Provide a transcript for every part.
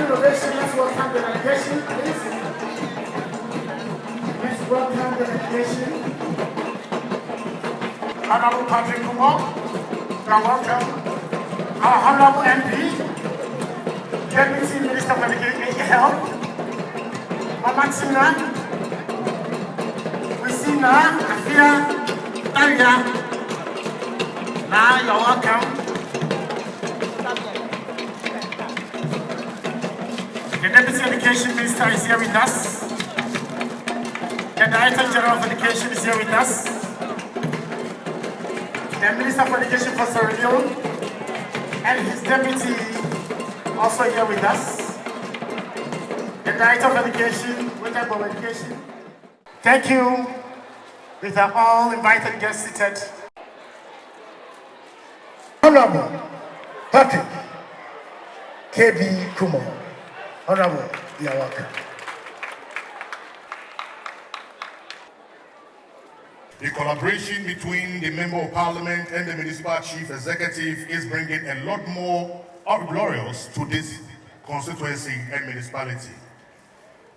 standing ovation. Let's welcome the delegation, please. Let's welcome the delegation. Honorable Patrick Kumo, you're welcome. Our Honorable MP, Deputy Minister for Health, Mama Tina, Wisina, Afia, Taria. Now you're welcome. The Deputy Education Minister is here with us. The Director General of Education is here with us. The Minister for Education for Sierra Leone and his deputy also here with us. The Director of Education, Weija Gbawe Education. Thank you. With our all invited guests seated. Honorable Patrick KB Kumo. Honorable, you are welcome. The collaboration between the Member of Parliament and the Municipal Chief Executive is bringing a lot more laurels to this constituency and municipality.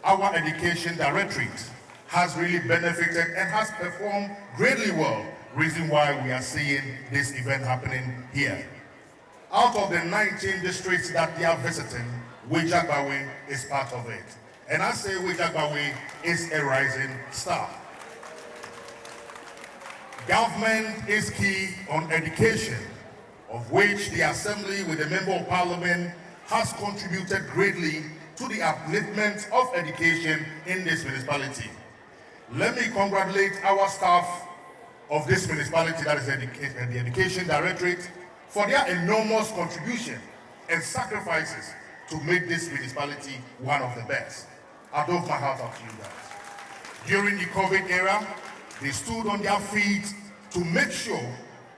Our Education Directorate has really benefited and has performed greatly well, reason why we are seeing this event happening here. Out of the 19 districts that they are visiting, Weija Gbawe is part of it. And I say Weija Gbawe is a rising star. Government is key on education, of which the Assembly with the Member of Parliament has contributed greatly to the upliftment of education in this municipality. Let me congratulate our staff of this municipality, that is the Education Directorate, for their enormous contribution and sacrifices to make this municipality one of the best. I doff my hat out to you guys. During the COVID era, they stood on their feet to make sure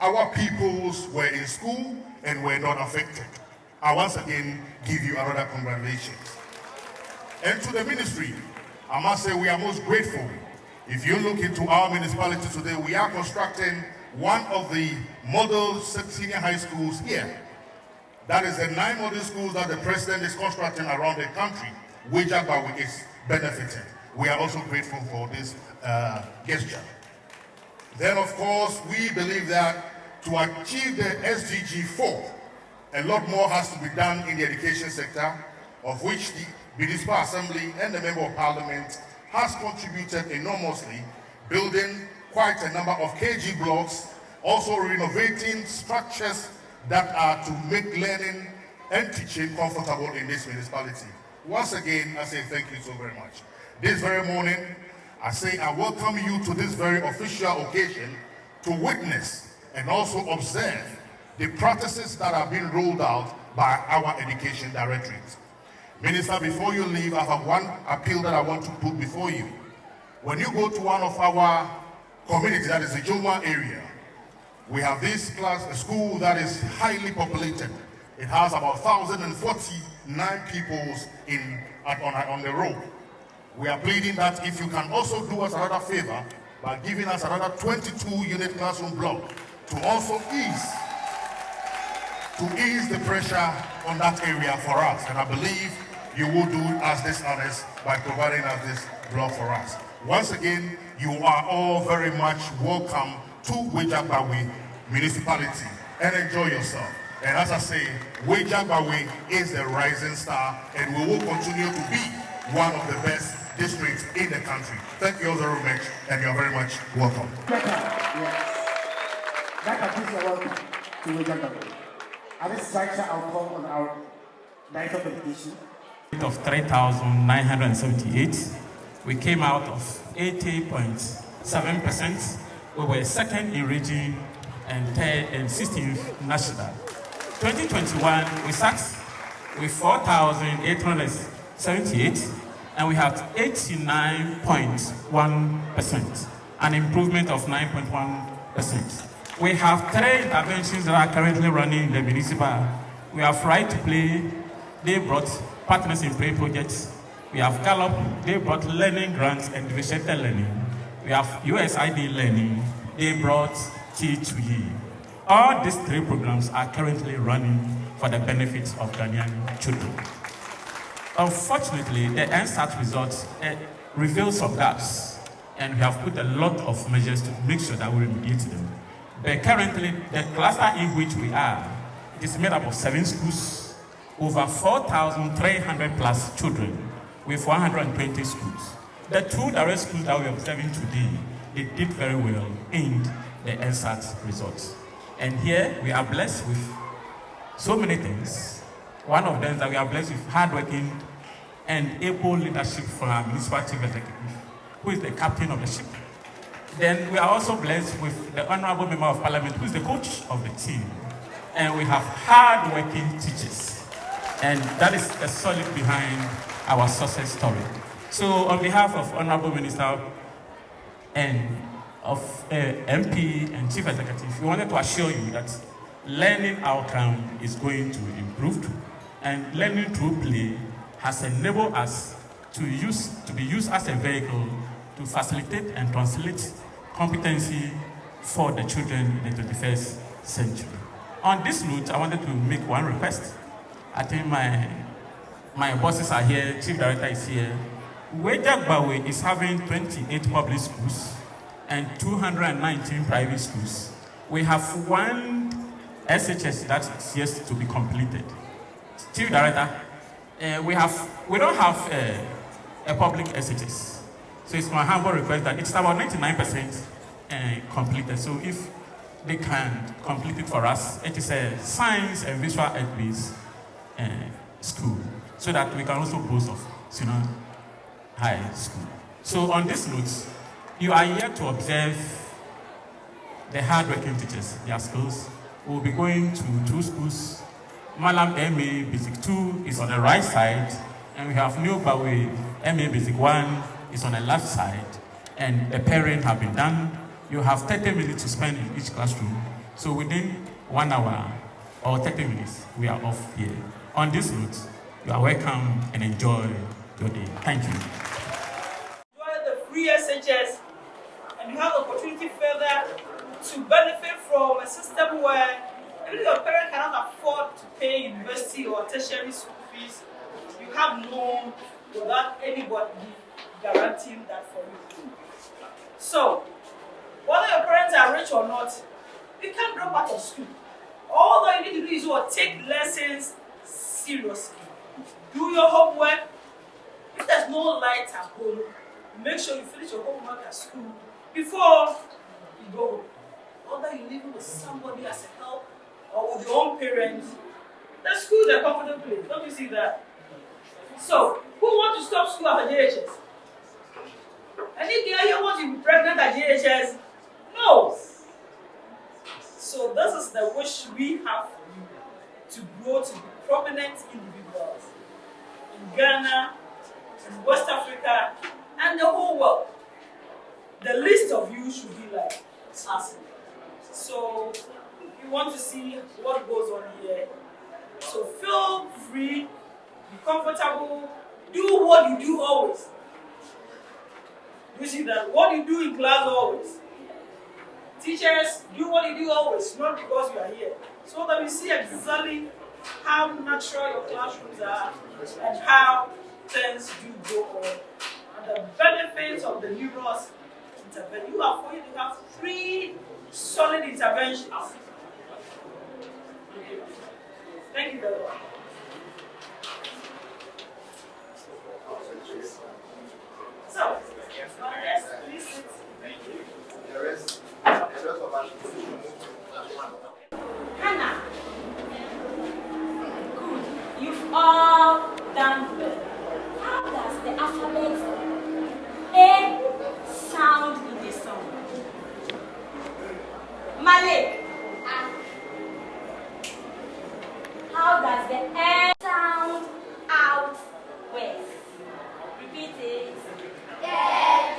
our peoples were in school and were not affected. I once again give you another congratulations. And to the ministry, I must say we are most grateful. If you look into our municipality today, we are constructing one of the model senior high schools here. That is the 9 model schools that the president is constructing around the country. Weija Gbawe is benefiting. We are also grateful for this gesture. Then, of course, we believe that to achieve the SDG 4, a lot more has to be done in the education sector, of which the Municipal Assembly and the Member of Parliament has contributed enormously, building quite a number of KG blocks, also renovating structures that are to make learning and teaching comfortable in this municipality. Once again, I say thank you so very much. This very morning, I say I welcome you to this very official occasion to witness and also observe the practices that are being rolled out by our Education Directorate. Minister, before you leave, I have one appeal that I want to put before you. When you go to one of our communities, that is the Joma area, we have this school that is highly populated. It has about 1,049 people on the road. We are pleading that if you can also do us another favor by giving us another 22-unit classroom block to also ease the pressure on that area for us. And I believe you will do us this honest by providing us this block for us. Once again, you are all very much welcome to Weija Gbawe municipality and enjoy yourself. And as I say, Weija Gbawe is a rising star and we will continue to be one of the best districts in the country. Thank you all very much, and you're very much welcome. Yes. Please, you're welcome to Weija Gbawe. At this juncture, I'll call on our Director of Education. Of 3,978, we came out of 80.7%. We were second in region and third and 16th national. 2021, we sat with 4,878, and we have 89.1%, an improvement of 9.1%. We have 3 interventions that are currently running in the municipal. We have Right to Play, they brought Partners in Play projects. We have Gallup, they brought learning grants and differentiated learning. We have USID learning, they brought T2E. All these 3 programs are currently running for the benefits of Ghanaian children. Unfortunately, the NSAT results reveal some gaps, and we have put a lot of measures to make sure that we remediate them. But currently, the cluster in which we are, it is made up of 7 schools, over 4,300 plus children, with 120 schools. The 2 direct schools that we are observing today, they did very well in the NSAT results. And here we are blessed with so many things. One of them is that we are blessed with hardworking and able leadership from our municipal chief executive, who is the captain of the ship. Then we are also blessed with the honorable member of parliament, who is the coach of the team. And we have hardworking teachers. And that is the solid behind our success story. So on behalf of honorable minister and of MP and chief executive, we wanted to assure you that learning outcome is going to improve, and learning through play has enabled us to be used as a vehicle to facilitate and translate competency for the children in the 21st century. On this note, I wanted to make one request. I think my bosses are here, chief director is here. Weija Gbawe is having 28 public schools and 219 private schools. We have 1 SHS that is yet to be completed. Chief Director, we don't have a public SHS. So it's my humble request that it's about 99% completed. So if they can complete it for us, it is a science and visual ed-based school, so that we can also boast of Sinan High School. So on this note, you are here to observe the hardworking teachers, their skills. We'll be going to 2 schools. Malam MA Basic 2 is on the right side, and we have New Bawe MA Basic 1 is on the left side, and the pairing have been done. You have 30 minutes to spend in each classroom. So within 1 hour or 30 minutes, we are off here. On this note, you are welcome and enjoy your day. Thank you. Enjoy the free SHS, and you have the opportunity further to benefit from a system where even if your parent cannot afford to pay university or tertiary school fees, you have loan without anybody guaranteeing that for you. So, whether your parents are rich or not, you can't drop out of school. All that you need to do is take lessons seriously. Do your homework. If there's no light at home, make sure you finish your homework at school before you go home. Whether you're living with somebody as a help or with your own parents, the school is a comfortable place. Don't you see that? So, who wants to stop school at JHS? Any girl here wants to be pregnant at JHS? No. So this is the wish we have for you, to grow to be prominent individuals in Ghana, in West Africa, and the whole world. The least of you should be like us. So you want to see what goes on here. So feel free, be comfortable, do what you do always. You see that what you do in class always. Teachers, do what you do always, not because you are here. So that we see exactly how natural your classrooms are and how things do go on. And the benefits of the numerous interventions. You are going to have 3 solid interventions. Thank you very much. So, yes, please sit. Hannah, good. You've all done well. How does the alphabet A sound in this song? Malik. How does the A sound out west? Repeat it. The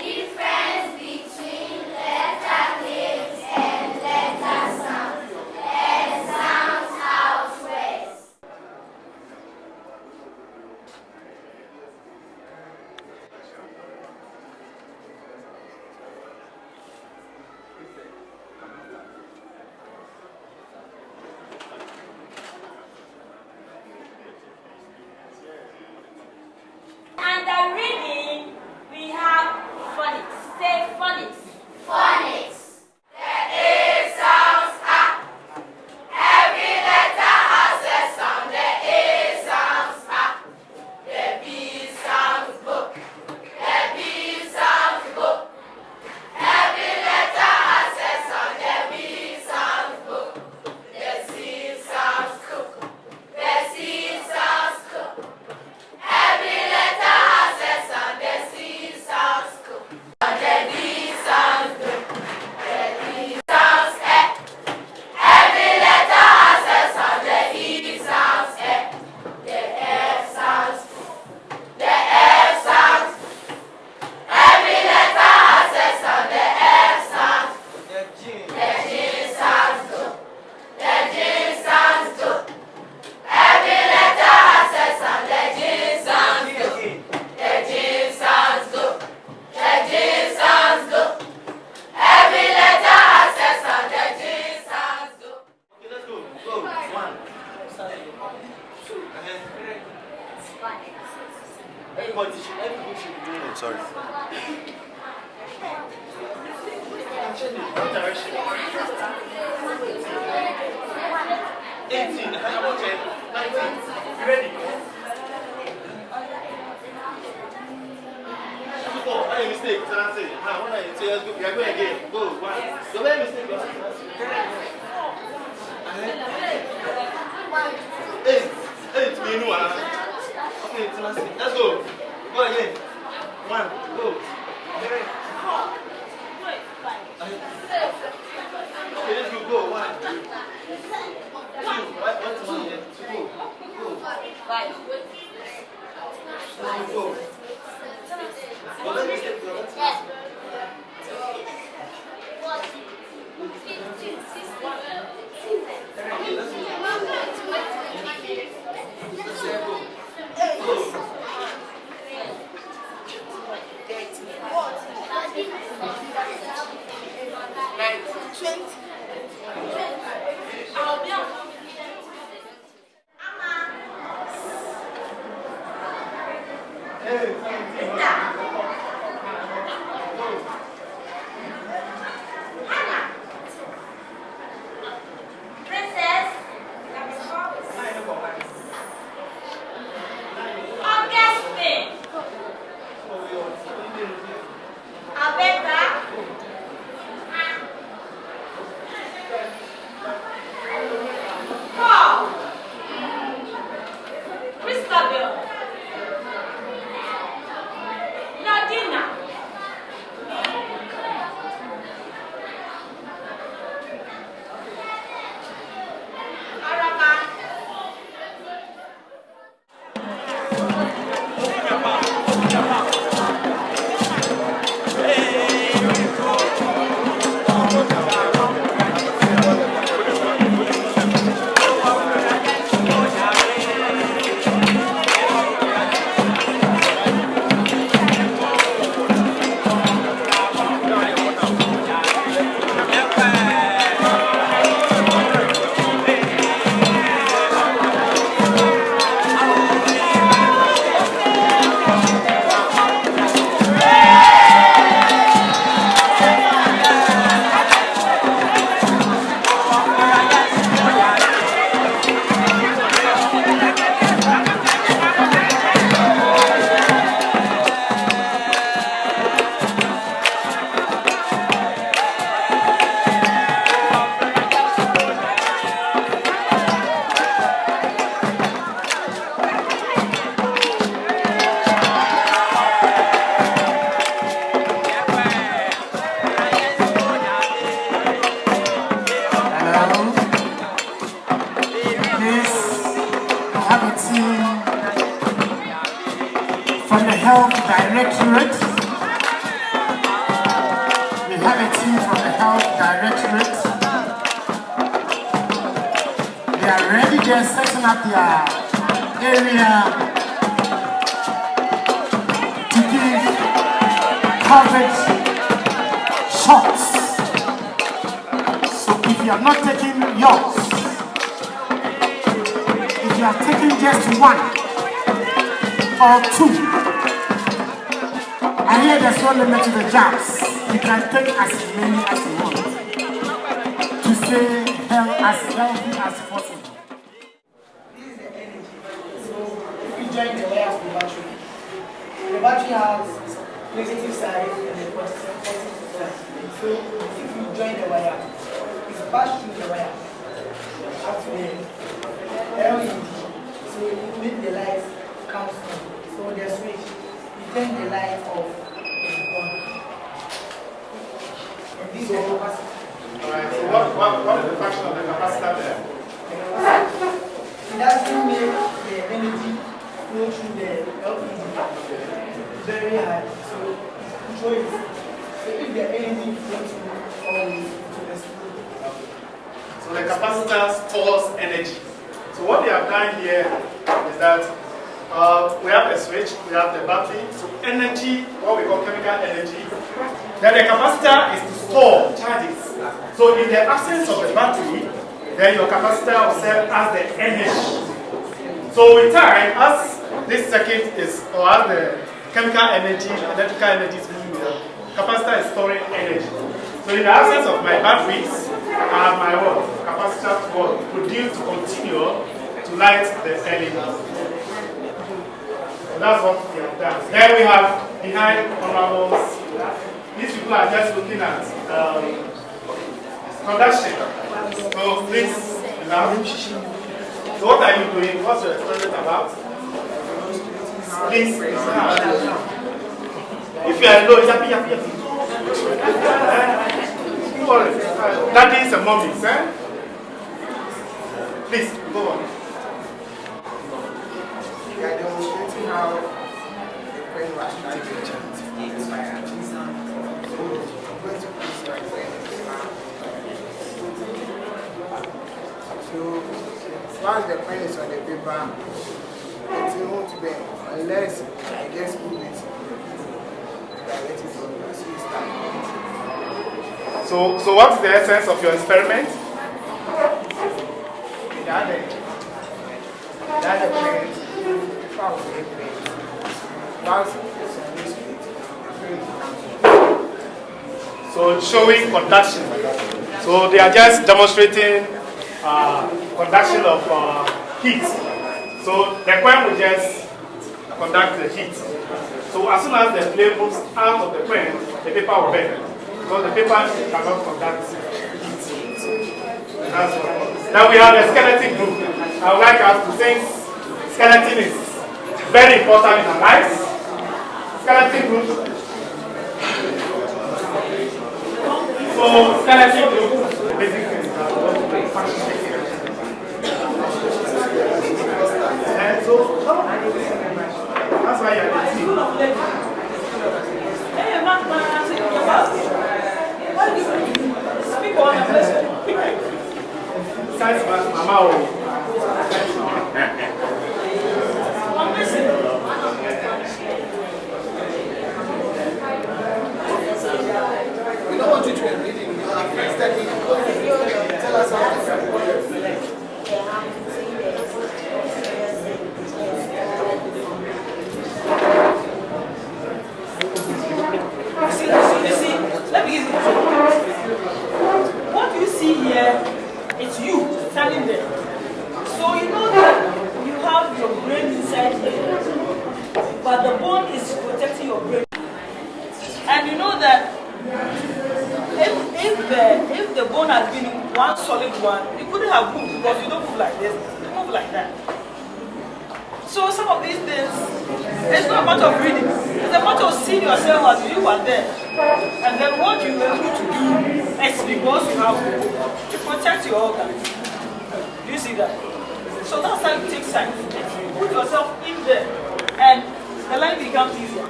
difference between letter names and letter sounds. And sounds out west. Everybody should be doing it. Sorry. What direction? 18. Okay. 19. You ready? Go. Any mistake? What I say? What I say? Let's go. We are going again. Go. One. Don't make mistake. 8. Me no. Okay. Let's go. Go again. 1. Go. Okay, let's go. Go. 1. 2. Right? 1 to 1 again. 2. Go. Go. 5. Go. Don't let me step to your Yes. From the Health Directorate. We have a team from the Health Directorate. They are ready, they're setting up their area to give coverage shots. So if you are not taking yours, if you are taking just 1 or 2, I hear there's no limit to the jabs. You can take as many as you want to stay as healthy as possible. This is the energy. So if you join the wire of the battery has negative side and the positive side. So if you join the wire, it's passed through the wire up to the LED. So you make the light come on. So the switch, you turn the light off and on. And this is the capacity. Alright, so what is the function of the capacitor there? It doesn't make the energy flow through the LED very high. So it controls. So if the energy flows through always to the screw. So the capacitor stores energy. So what they have done here is that we have a switch, we have the battery, so energy, what we call chemical energy. Then the capacitor is to store charges. So in the absence of the battery, then your capacitor will serve as the energy. So with time, as this circuit is, or has the chemical energy, electrical energy is moving with the capacitor is storing energy. So in the absence of my batteries, I have my what? Capacitor to produce, to continue to light the LED. So that's what we have done. Then we have behind honorables. These people are just looking at conduction. So please, so what are you doing? What's your experiment about? Please. If you are low, it's happy. Don't worry. Daddies and mommies, eh? Please, go on. We are demonstrating how the brain was trying to chant inspire. So, I'm going to put my brain. So, once the pen is on the paper, it won't be unless I just move it. So what's the essence of your experiment? So it's showing conduction. So they are just demonstrating conduction of heat. So the coin will just conduct the heat. So as soon as the flame moves out of the coin, the paper will burn. Because the paper cannot conduct heat. That's what. Now we have the skeleton group. I would like us to think skeleton is very important in our lives. Skeleton group. So skeleton group, the basic things are and so that's why you're the team. Speak on the person. Besides Mama, We don't want you to be reading. You are friends that you tell us how to Let me give you what you see here, it's you standing there. So you know that you have your brain inside here, but the bone is protecting your brain. And you know that if the bone had been one solid one, it couldn't have moved because you don't move like this, you move like that. So some of these things, it's not a matter of reading. It's a matter of seeing yourself as you are there. And then what you are able to do is because you have to protect your organs. Do you see that? So that's how it takes time. You put yourself in there and the line becomes easier.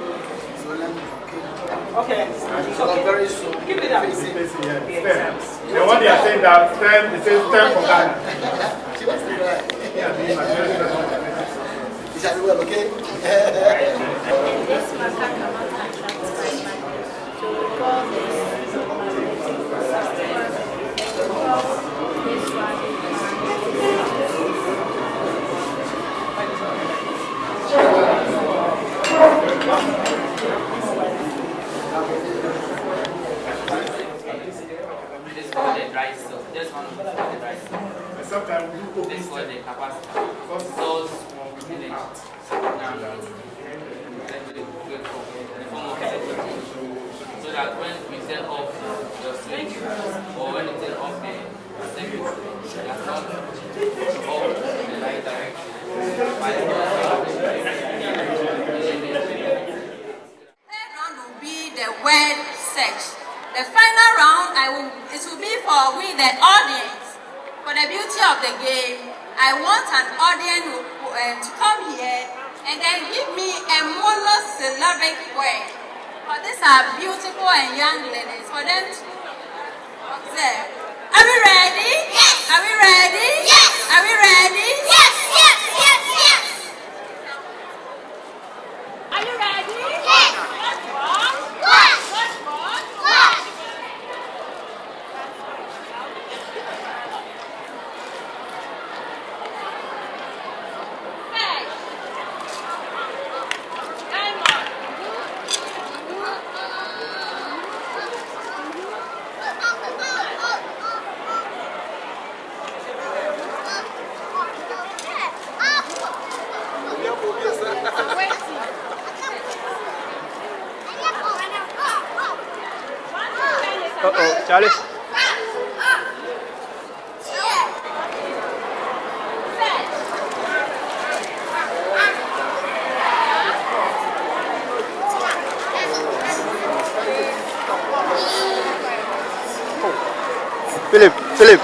Okay. So very soon. Keep it up. and when they are saying that, it says 10 for Ghana. She wants to try. Yeah, It shall be well, okay? This matter cannot attract by money. So we call this This is for the dry soap. This one is for the dry soap. sometimes we do This is for the capacitor. So that when we turn off the switch or when you turn off the circuit, you are not off the right direction. Third round will be the word search. The final round, it will be for we, the audience. For the beauty of the game, I want an audience to come here and then give me a monosyllabic word. For these are beautiful and young ladies, for them to observe. Are we ready? Yes. Are we ready? Yes. Are we ready? Yes. Yes. Yes. Yes. Are you ready? Yes. What? What? What? Uh-oh, Charlie. Philip.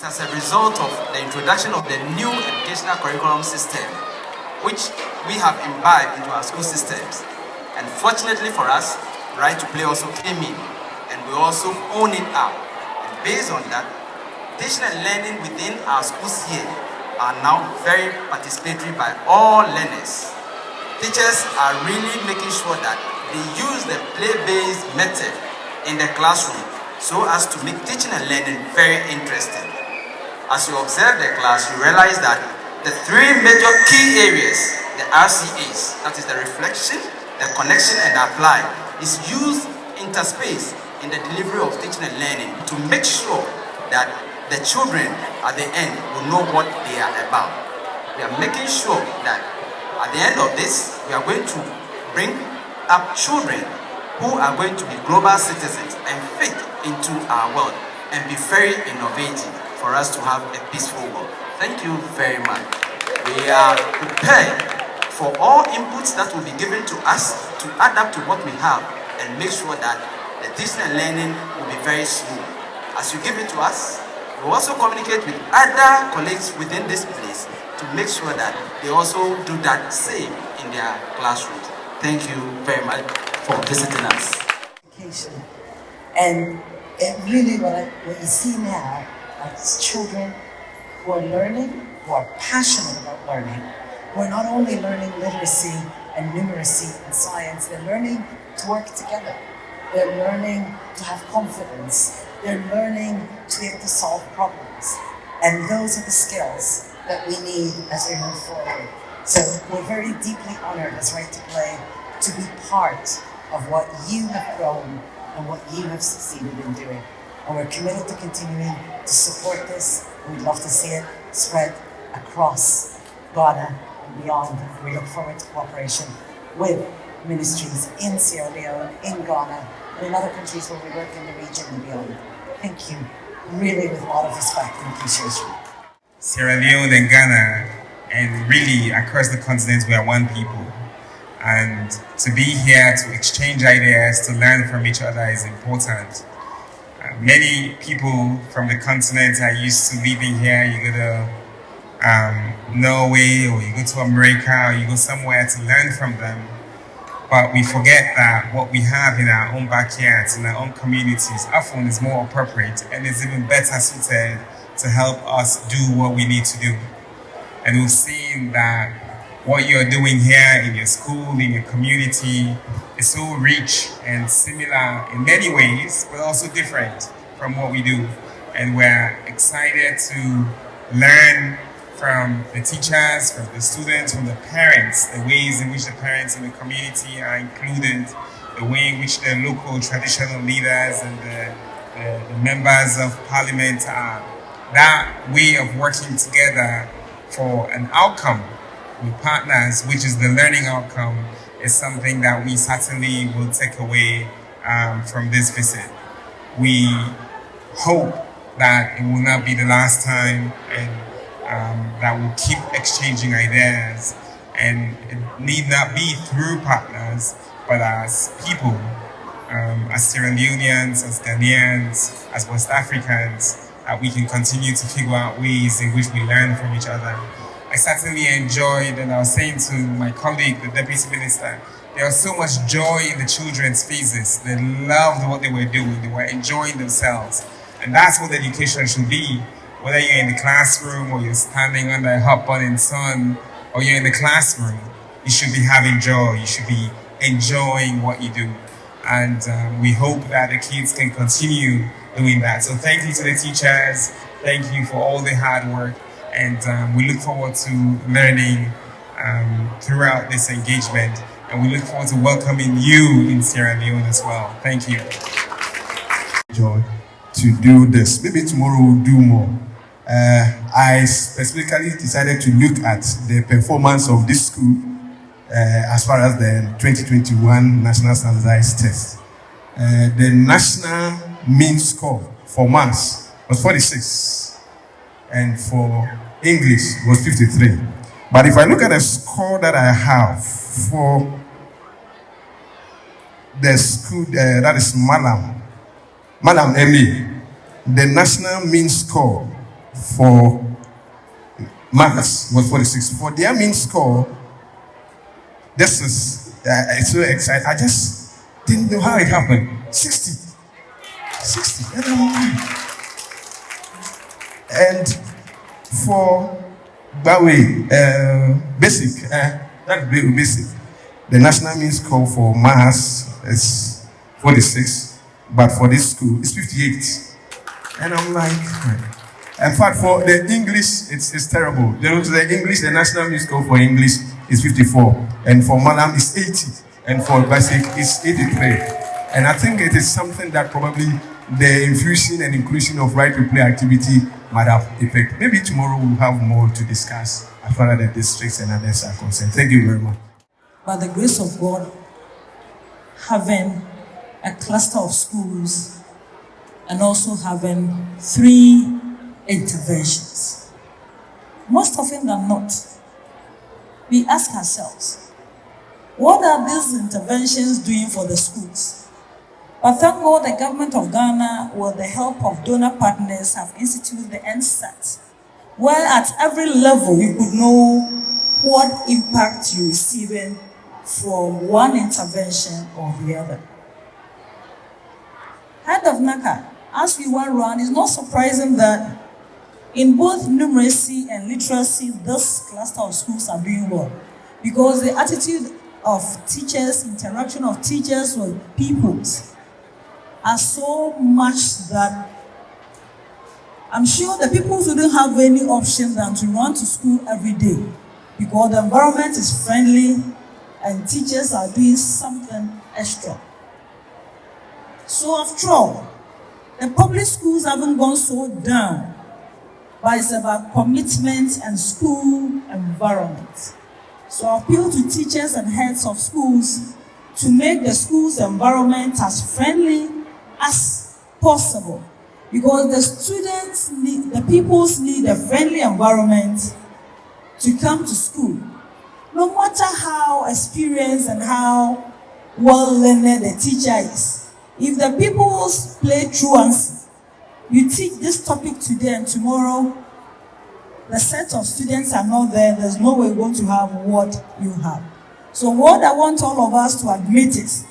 As a result of the introduction of the new educational curriculum system, which we have imbibed into our school systems. And fortunately for us, Right to Play also came in, and we also own it up. And based on that, teaching and learning within our schools here are now very participatory by all learners. Teachers are really making sure that they use the play-based method in the classroom so as to make teaching and learning very interesting. As you observe the class, you realize that the three major key areas, the RCAs, that is the reflection, the connection, and the apply, is used interspace in the delivery of teaching and learning to make sure that the children at the end will know what they are about. We are making sure that at the end of this, we are going to bring up children who are going to be global citizens and fit into our world and be very innovative for us to have a peaceful world. Thank you very much. We are prepared for all inputs that will be given to us to adapt to what we have and make sure that the teaching and learning will be very smooth. As you give it to us, we also communicate with other colleagues within this place to make sure that they also do that same in their classrooms. Thank you very much for visiting us. And it really, what you see now, as children who are learning, who are passionate about learning, who are not only learning literacy and numeracy and science, they're learning to work together. They're learning to have confidence. They're learning to be able to solve problems. And those are the skills that we need as we move forward. So we're very deeply honored as Right to Play to be part of what you have grown and what you have succeeded in doing. And we're committed to continuing to support this. We'd love to see it spread across Ghana and beyond. We look forward to cooperation with ministries in Sierra Leone, in Ghana, and in other countries where we work in the region and beyond. Thank you, really with a lot of respect and appreciation. Sierra Leone and Ghana, and really across the continent, we are one people. And to be here to exchange ideas, to learn from each other is important. Many people from the continent are used to living here. You go to Norway, or you go to America, or you go somewhere to learn from them. But we forget that what we have in our own backyards, in our own communities, often is more appropriate and is even better suited to help us do what we need to do. And we've seen that what you're doing here in your school, in your community, is so rich and similar in many ways, but also different from what we do. And we're excited to learn from the teachers, from the students, from the parents, the ways in which the parents in the community are included, the way in which the local traditional leaders and the members of parliament are. That way of working together for an outcome with partners, which is the learning outcome, is something that we certainly will take away from this visit. We hope that it will not be the last time, and that we'll keep exchanging ideas, and it need not be through partners, but as people, as Sierra Leoneans, as Ghanaians, as West Africans, that we can continue to figure out ways in which we learn from each other. I certainly enjoyed, and I was saying to my colleague, the Deputy Minister, there was so much joy in the children's faces. They loved what they were doing. They were enjoying themselves. And that's what education should be. Whether you're in the classroom, or you're standing under a hot burning sun, or you're in the classroom, you should be having joy. You should be enjoying what you do. And we hope that the kids can continue doing that. So thank you to the teachers. Thank you for all the hard work. And we look forward to learning throughout this engagement. And we look forward to welcoming you in Sierra Leone as well. Thank you. Joy to do this. Maybe tomorrow we'll do more. I specifically decided to look at the performance of this school as far as the 2021 National Standardized Test. The national mean score for maths was 46, and for English was 53. But if I look at the score that I have for the school, that is Madam Emmy, the national mean score for maths was 46. For their mean score, this is, it's so exciting. I just didn't know how it happened. 60. And for Gbawe, basic, that's basic. The national mean score for maths is 46, but for this school, it's 58. And I'm like, in fact, for the English, it's terrible. The English, the national mean score for English is 54, and for Madam is 80, and for basic is 83. And I think it is something that probably the infusion and inclusion of right to play activity might have effect. Maybe tomorrow we'll have more to discuss as far as the districts and others are concerned. Thank you very much. By the grace of God, having a cluster of schools and also having 3 interventions. Most often than not, we ask ourselves, what are these interventions doing for the schools? But thank God the government of Ghana, with the help of donor partners, have instituted the NSAT, where at every level you could know what impact you're receiving from one intervention or the other. Head of NACA, as we went around, it's not surprising that in both numeracy and literacy, this cluster of schools are doing well, because the attitude of teachers, interaction of teachers with pupils, are so much that I'm sure the people wouldn't have any option than to run to school every day, because the environment is friendly and teachers are doing something extra. So after all, the public schools haven't gone so down. but it's about commitment and school environment. So I appeal to teachers and heads of schools to make the school's environment as friendly as possible, because the students need, the pupils need a friendly environment to come to school. No matter how experienced and how well-learned the teacher is, if the pupils play truancy, you teach this topic today and tomorrow, the set of students are not there, there's no way you're going to have what you have. So what I want all of us to admit is,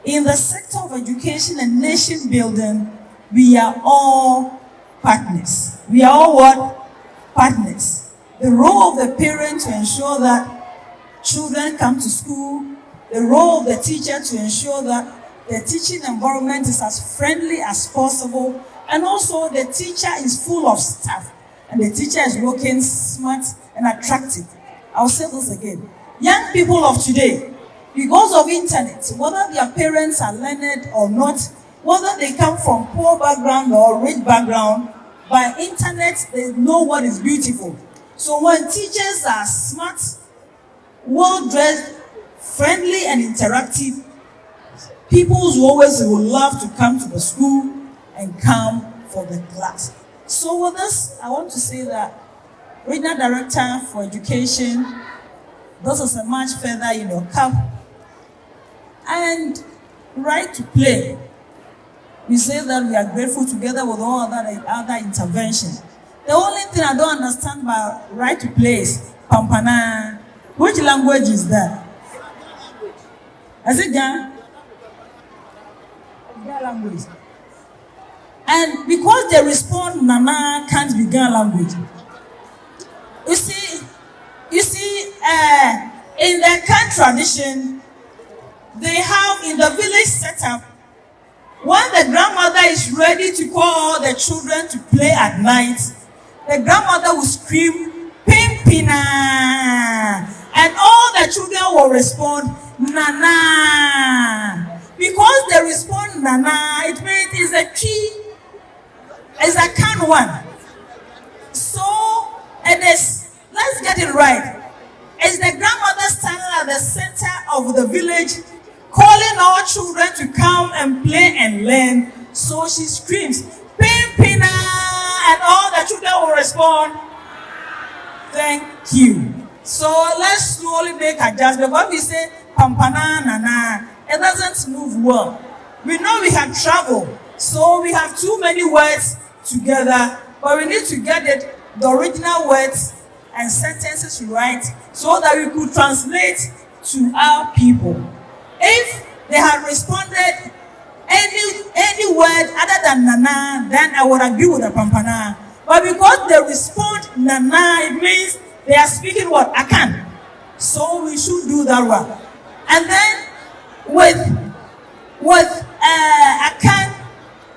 in the sector of education and nation building, we are all partners. We are all what? Partners. The role of the parent to ensure that children come to school, the role of the teacher to ensure that the teaching environment is as friendly as possible, and also the teacher is full of stuff, and the teacher is looking smart and attractive. I'll say this again. Young people of today, because of internet, whether their parents are learned or not, whether they come from poor background or rich background, by internet they know what is beautiful. So when teachers are smart, well-dressed, friendly and interactive, people who always will love to come to the school and come for the class. So with this, I want to say that Regional Director for Education, this is a much further in your cup. And right to play, we say that we are grateful together with all other interventions. The only thing I don't understand about right to play is Pampana. Which language is that? Is it Ghana? Ghana language. And because they respond, Nana can't be Ghana language. You see, in the Kan tradition, they have in the village setup, when the grandmother is ready to call the children to play at night, the grandmother will scream, Pimpina, and all the children will respond, Nana. Because they respond, Nana, it means it's a key, it's a Kan one. So, it is, let's get it right. It's the grandmother standing at the center of the village, calling all children to come and play and learn. So she screams, Pimpina, and all the children will respond, thank you. So let's slowly make adjustment. When we say Pampana, Nana, it doesn't move well. We know we have traveled, so we have too many words together, but we need to get it, the original words and sentences right, so that we could translate to our people. If they had responded any word other than Nana, then I would agree with the Pampana. But because they respond Nana, it means they are speaking what? Akan. So we should do that one. And then with Akan,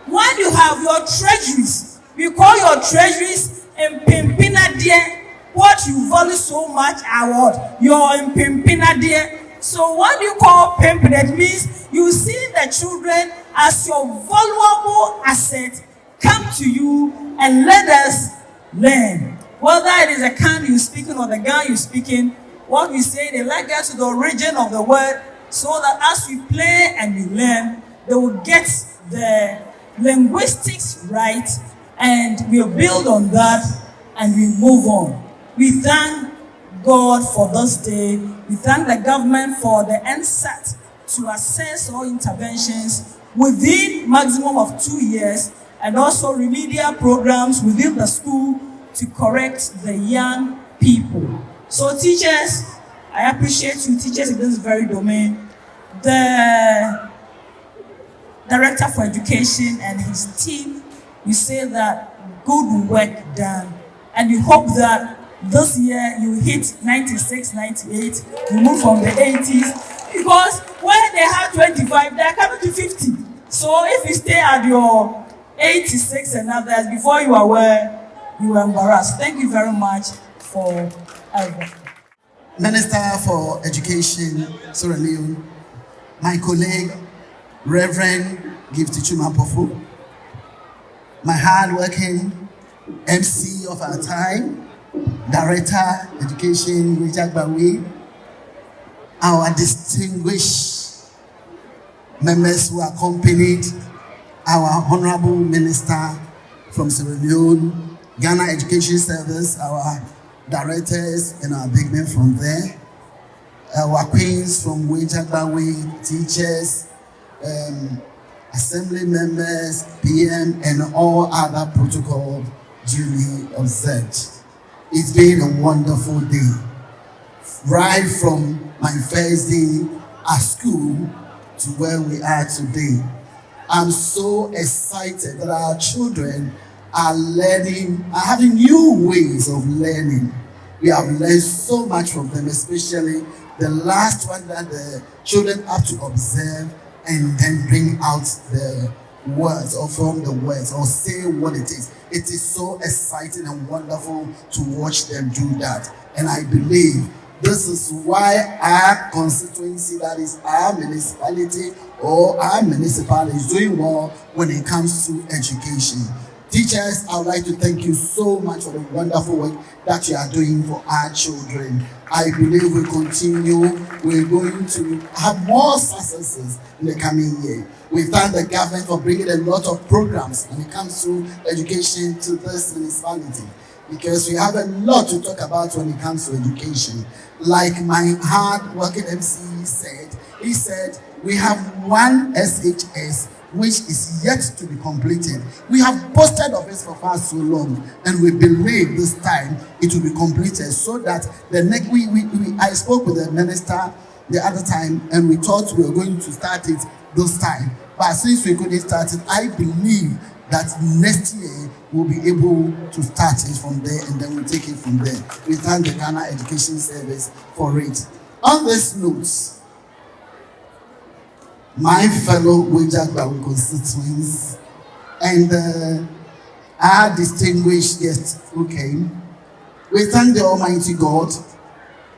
when you have your treasuries, we call your treasuries Mpimpina dear. What you value so much are what? Your Mpimpina dear. So what you call pimping, means you see the children as your valuable asset, come to you and let us learn. Whether it is a Kan you're speaking or the guy you're speaking, what we say, they like us to the origin of the word, so that as we play and we learn, they will get the linguistics right, and we'll build on that and we move on. We thank God for this day. We thank the government for the NSAT to assess all interventions within maximum of 2 years, and also remedial programs within the school to correct the young people. So teachers, I appreciate you teachers in this very domain. The Director for Education and his team, we say that good work done, and we hope that this year you hit 96, 98, you move from the 80s, because when they have 25, they are coming to 50. So if you stay at your 86 and others, before you are aware, you are embarrassed. Thank you very much for everything. Minister for Education, Sora Leon, my colleague, Reverend Gift Chuma Pofu, my hard-working MC of our time, Director, Education, Weija Gbawe, our distinguished members who accompanied our Honorable Minister from Sierra Leone, Ghana Education Service, our directors and our big men from there, our queens from Weija Gbawe, teachers, assembly members, PM, and all other protocol duly observed. It's been a wonderful day. Right from my first day at school to where we are today. I'm so excited that our children are learning, are having new ways of learning. We have learned so much from them, especially the last one that the children have to observe and then bring out the words or form the words or say what it is. It is so exciting and wonderful to watch them do that. And I believe this is why our constituency, that is our municipality or our municipality, is doing well when it comes to education. Teachers, I would like to thank you so much for the wonderful work that you are doing for our children. I believe we're going to have more successes in the coming year. We thank the government for bringing a lot of programs when it comes to education to this municipality, because we have a lot to talk about when it comes to education. Like my hard-working MC said, he said, we have one SHS which is yet to be completed. We have boasted of it for far so long, and we believe this time it will be completed, so that the next I spoke with the minister the other time, and we thought we were going to start it this time. But since we couldn't start it, I believe that next year we'll be able to start it from there, and then we'll take it from there. We thank the Ghana Education Service for it. On this note, my fellow Weija Gbawe constituents and our distinguished guests who came, we thank the Almighty God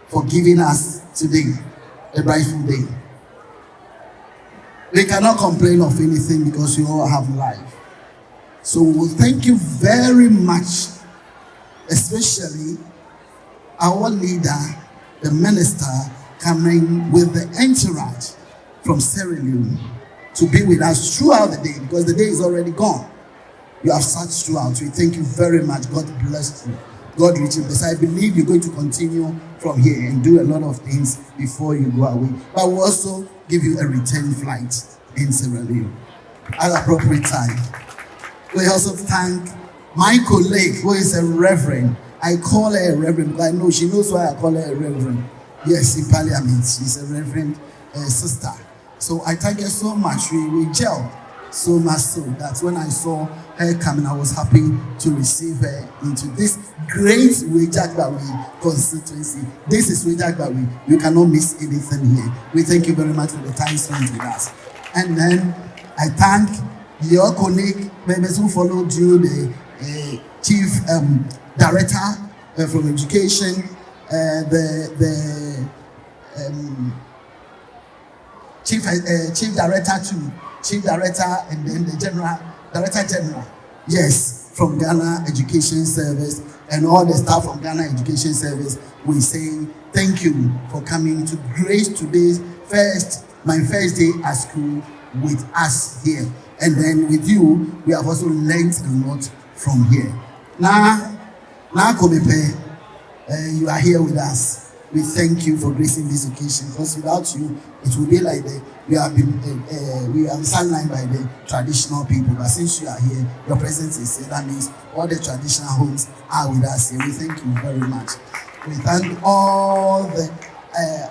for giving us today a brightful day. We cannot complain of anything because we all have life. So we thank you very much, especially our leader, the minister, coming with the entourage from Sierra Leone to be with us throughout the day, because the day is already gone. You have sat throughout. We thank you very much. God bless you. God richly bless. I believe you're going to continue from here and do a lot of things before you go away. But we'll also give you a return flight in Sierra Leone at appropriate time. We also thank my colleague, who is a reverend. I call her a reverend, but I know she knows why I call her a reverend. Yes, in Parliament, she's a reverend sister. So I thank her so much. We gelled so much so that when I saw her coming, I was happy to receive her into this great Weija Gbawe constituency. This is Weija Gbawe. You cannot miss anything here. We thank you very much for the time spent with us. And then I thank your colleague, members who followed you, the chief director from education, chief director, and then the director general, yes, from Ghana Education Service, and all the staff from Ghana Education Service. We say thank you for coming to grace today's my first day at school with us here. And then with you, we have also learned a lot from here. Now, Komepe, you are here with us. We thank you for gracing this occasion, because without you, it would be like we have been sidelined by the traditional people. But since you are here, your presence is here. That means all the traditional homes are with us here. We thank you very much. We thank all the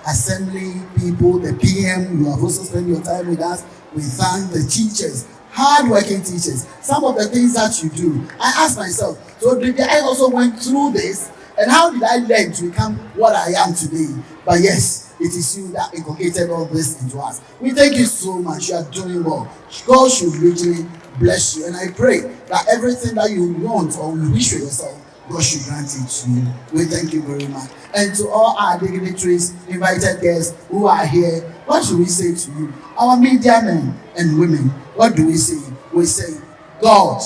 assembly people, the PM. You have also spent your time with us. We thank the teachers, hard-working teachers. Some of the things that you do, I ask myself, so did I also went through this? And how did I learn to become what I am today? But yes, it is you that inculcated all this into us. We thank you so much. You are doing well. God should richly bless you. And I pray that everything that you want or you wish for yourself, God should grant it to you. We thank you very much. And to all our dignitaries, invited guests who are here, what should we say to you? Our media men and women, what do we say? We say, God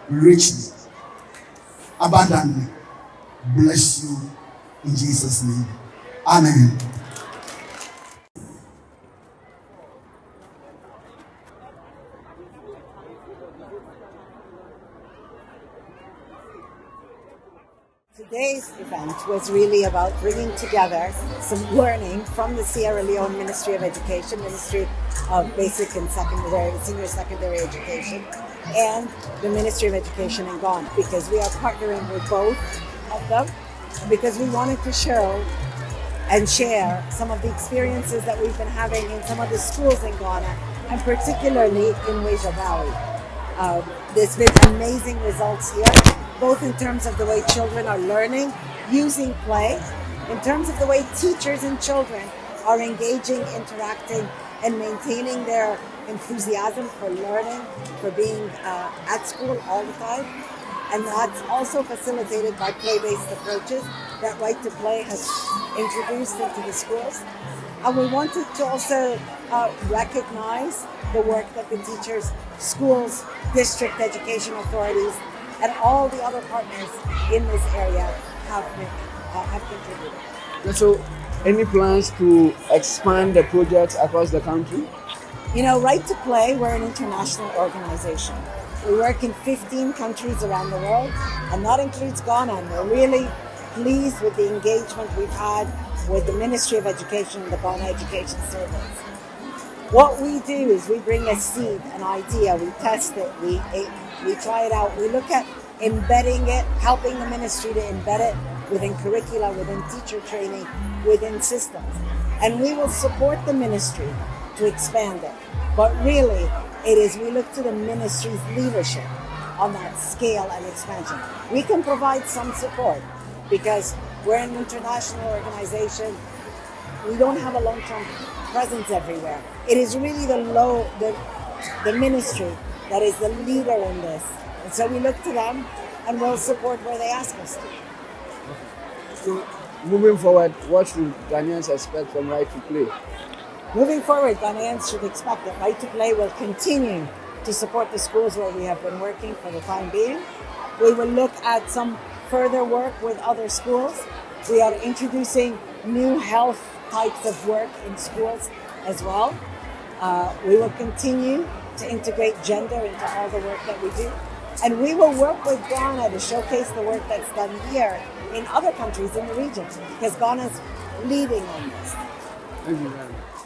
richly abundantly. Bless you in Jesus' name. Amen. Today's event was really about bringing together some learning from the Sierra Leone Ministry of Education, Ministry of Basic and Secondary, Senior Secondary Education, and the Ministry of Education in Ghana, because we are partnering with both of them, because we wanted to show and share some of the experiences that we've been having in some of the schools in Ghana, and particularly in Weija Gbawe. There's been amazing results here, both in terms of the way children are learning, using play, in terms of the way teachers and children are engaging, interacting, and maintaining their enthusiasm for learning, for being at school all the time. And that's also facilitated by play-based approaches that Right to Play has introduced into the schools. And we wanted to also recognize the work that the teachers, schools, district education authorities, and all the other partners in this area have contributed. So, any plans to expand the projects across the country? You know, Right to Play, we're an international organization. We work in 15 countries around the world, and that includes Ghana. And we're really pleased with the engagement we've had with the Ministry of Education and the Ghana Education Service. What we do is we bring a seed, an idea, we test it, we try it out. We look at embedding it, helping the ministry to embed it within curricula, within teacher training, within systems. And we will support the ministry to expand it. But really, we look to the ministry's leadership on that scale and expansion. We can provide some support because we're an international organization. We don't have a long-term presence everywhere. It is really the ministry that is the leader in this. And so we look to them and we'll support where they ask us to. So, moving forward, what should Ghanaians expect from Right to Play? Moving forward, Ghanaians should expect that Right to Play will continue to support the schools where we have been working for the time being. We will look at some further work with other schools. We are introducing new health types of work in schools as well. We will continue to integrate gender into all the work that we do. And we will work with Ghana to showcase the work that's done here in other countries in the region, because Ghana's leading on this. Thank you very much.